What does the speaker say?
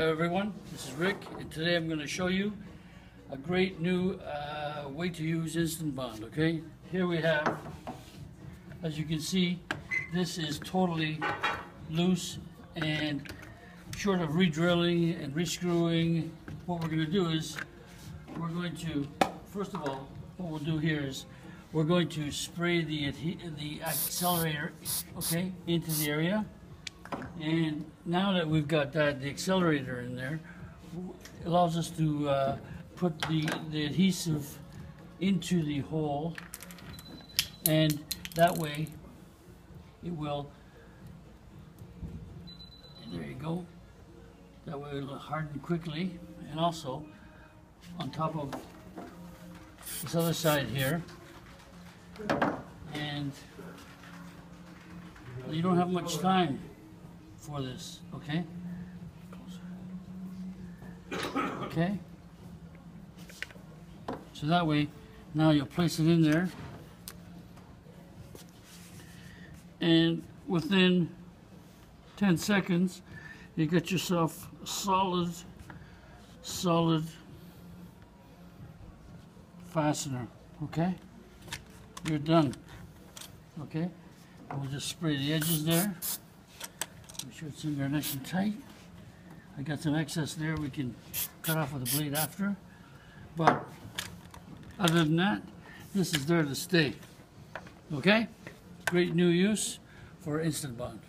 Hello everyone, this is Rick, and today I'm going to show you a great new way to use Instantbond. Okay, here we have, as you can see, this is totally loose, and short of re-drilling and re-screwing, what we're going to do is we're going to, first of all, what we'll do here is we're going to spray the accelerator, okay, into the area. And now that we've got the accelerator in there, it allows us to put the adhesive into the hole, and that way it will, there you go, that way it'll harden quickly. And also on top of this other side here, and you don't have much time for this, okay? Okay? So that way, now you'll place it in there, and within 10 seconds, you get yourself a solid fastener, okay? You're done, okay? And we'll just spray the edges there. Make sure it's in there nice and tight. I got some excess there we can cut off with a blade after. But other than that, this is there to stay. Okay? Great new use for Instantbond.